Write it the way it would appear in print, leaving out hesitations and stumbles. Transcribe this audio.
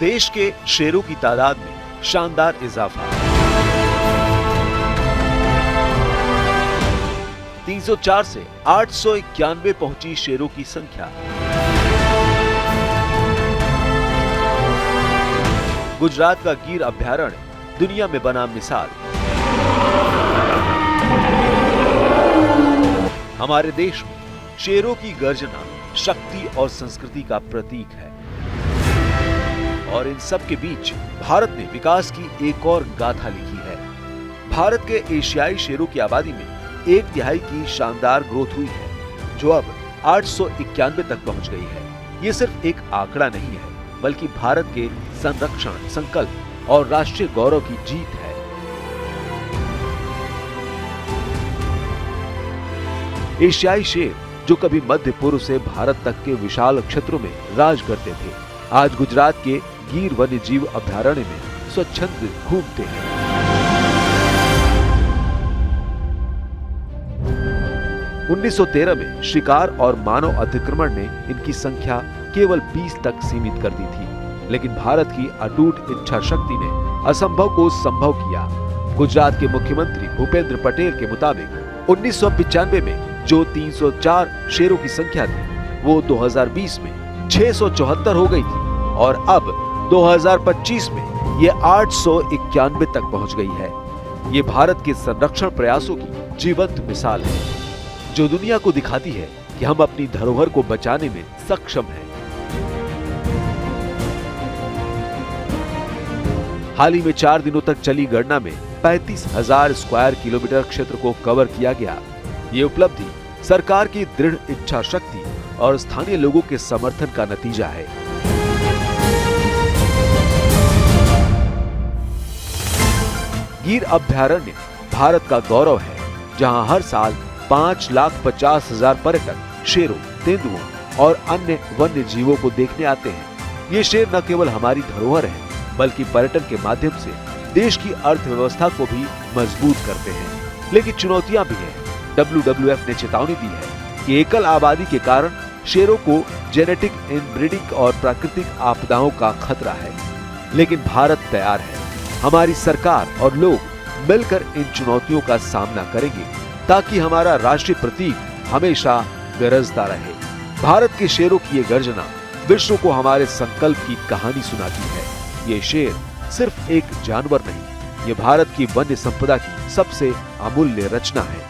देश के शेरों की तादाद में शानदार इजाफा। 304 से 891 पहुंची शेरों की संख्या। गुजरात का गिर अभयारण्य दुनिया में बना मिसाल। हमारे देश में शेरों की गर्जना शक्ति और संस्कृति का प्रतीक है। और इन सब के बीच भारत ने विकास की एक और गाथा लिखी है। भारत के एशियाई शेरों की आबादी में 1/3 की शानदार ग्रोथ हुई है, जो अब 891 तक पहुंच गई है। ये सिर्फ एक आंकड़ा नहीं है, बल्कि भारत के संरक्षण, संकल्प और राष्ट्रीय गौरव की जीत है। एशियाई शेर, जो कभी मध्य पूर्व से भारत तक के विशाल क्षेत्रों में राज करते थे, आज गुजरात के गिर वन्य जीव अभयारण्य में स्वच्छंद घूमते हैं। उन्नीस 1913 में शिकार और मानव अतिक्रमण ने इनकी संख्या केवल 20 तक सीमित कर दी थी, लेकिन भारत की अटूट इच्छा शक्ति ने असंभव को संभव किया। गुजरात के मुख्यमंत्री भूपेंद्र पटेल के मुताबिक 1995 में जो 304 शेरों की संख्या थी, वो 2020 में 674 हो गई थी और अब 2025 में ये 891 तक पहुंच गई है। ये भारत के संरक्षण प्रयासों की जीवंत मिसाल है, जो दुनिया को दिखाती है कि हम अपनी धरोहर को बचाने में सक्षम हैं। हाल ही में 4 दिनों तक चली गणना में 35,000 स्क्वायर किलोमीटर क्षेत्र को कवर किया गया। ये उपलब्धि सरकार की दृढ़ इच्छा शक्ति और स्थानीय लोगों के समर्थन का नतीजा है। गिर अभयारण्य भारत का गौरव है, जहां हर साल 5,50,000 पर्यटक शेरों, तेंदुओं और अन्य वन्य जीवों को देखने आते हैं। ये शेर न केवल हमारी धरोहर है, बल्कि पर्यटन के माध्यम से देश की अर्थव्यवस्था को भी मजबूत करते हैं। लेकिन चुनौतियां भी हैं। WWF ने चेतावनी दी है कि एकल आबादी के कारण शेरों को जेनेटिक इनब्रीडिंग और प्राकृतिक आपदाओं का खतरा है। लेकिन भारत तैयार है। हमारी सरकार और लोग मिलकर इन चुनौतियों का सामना करेंगे, ताकि हमारा राष्ट्रीय प्रतीक हमेशा गरजता रहे। भारत के शेरों की ये गर्जना विश्व को हमारे संकल्प की कहानी सुनाती है। ये शेर सिर्फ एक जानवर नहीं, ये भारत की वन्य संपदा की सबसे अमूल्य रचना है।